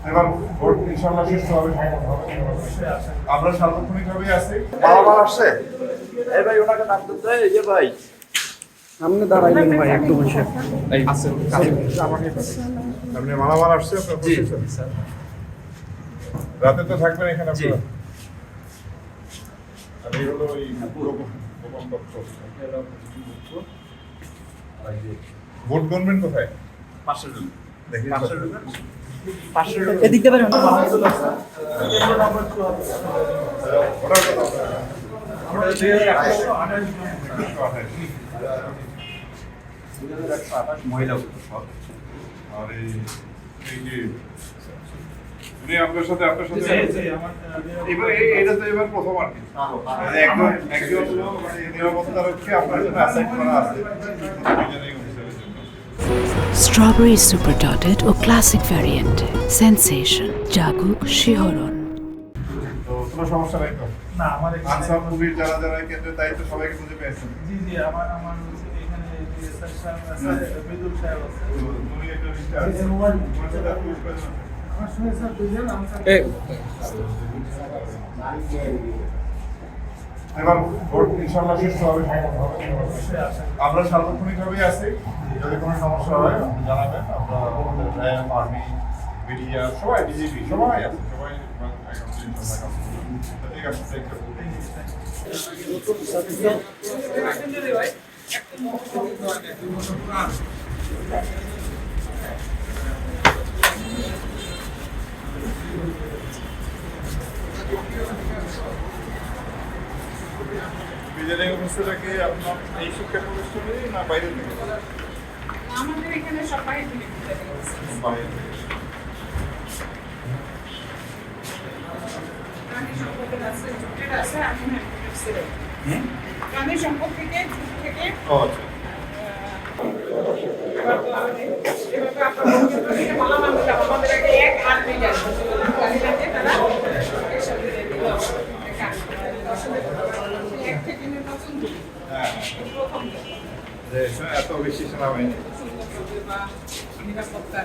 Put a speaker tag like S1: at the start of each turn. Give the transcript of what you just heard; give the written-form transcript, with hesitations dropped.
S1: এবার ভোট ইনশাআল্লাহ সুষ্ঠু হবে, আমরা সার্বক্ষণিকভাবে আছি। মালামাল আসছে,
S2: এই ভাই ওনাকে নাম দিতে, এই যে ভাই
S3: সামনে দাঁড়াইলেন ভাই একদম এসে
S2: এই আছে
S1: আপনি মালামাল আসছে আপনার
S2: জি
S1: প্রসেসে?
S2: স্যার
S1: রাতে তো থাকবেন এখানে
S2: জি।
S1: আপনারা? আর এই হলো ওই গোপন তথ্য। ভোট গণবেন কোথায়?
S2: 500 টাকা
S1: দেখি
S2: 500 টাকা 500 টাকা
S3: এদিক দিয়ে বেরোন।
S1: ওটার কথা
S2: আমরা যে 128 মহিলা সব
S1: আর এই যে উনি আপনার সাথে এবার এটা তো এবার প্রথম আর কি একজন লোক মানে নিরাপত্তা রক্ষী আপনার জন্য অ্যাসাইন করা আছে দুজনেই অফিসারের জন্য।
S4: স্ট্রবেরি সুপার ডটেড ও ক্লাসিক ভ্যারিয়েন্টে সেন্সেশন জাগুক শিহরণ।
S1: তো কোনো সমস্যা নাই তো?
S5: না আমার
S1: আনসার পুলিশ যারা যারা কেন্দ্রের দায়িত্ব সবাইকে বুঝে পেয়েছেন?
S5: জি জি আমার হচ্ছে এখানে এসআই সাহেব আছে, বিদুল সাহেব আছে।
S1: তো তুমি একটা লিস্টে আছে তোমার সাথে আর পুলিশ পেয়েছেন?
S5: আমার সঙ্গে স্যার দুজন আনসার
S1: এবার ভোট ইনশাআল্লাহ সুষ্ঠু হবে, আমরা সার্বক্ষণিকভাবে আছি। যদি কোনো সমস্যা হয় আপনি জানাবেন, আমরা আমাদের র্যাব, আর্মি, মিডিয়া সবাই, বিজেপি সবাই আছে, সবাই ঠিক আছে, থ্যাংক ইউ। বিজেপি অফিসটা কি আপনার এই শিক্ষা প্রতিষ্ঠানে না বাইরে থেকে?
S6: আমাদের এখানে সবাই থেকে
S1: বাইরে থেকে।
S6: প্রাণী সম্পদের আছে, জুটের আছে, আমি হ্যান্ডমেডসের প্রাণী সম্পদ থেকে জুট থেকে
S1: ও আচ্ছা।
S6: এভাবে আপনার মালামাল দিলাম আমাদের আগে 1-8 মিলিয়ন তারা এর সাথে দিল এক থেকে নির্বাচন
S1: হ্যাঁ
S6: প্রথম
S1: যে এত বেশি সেনাবাহিনী
S6: নিরাপত্তা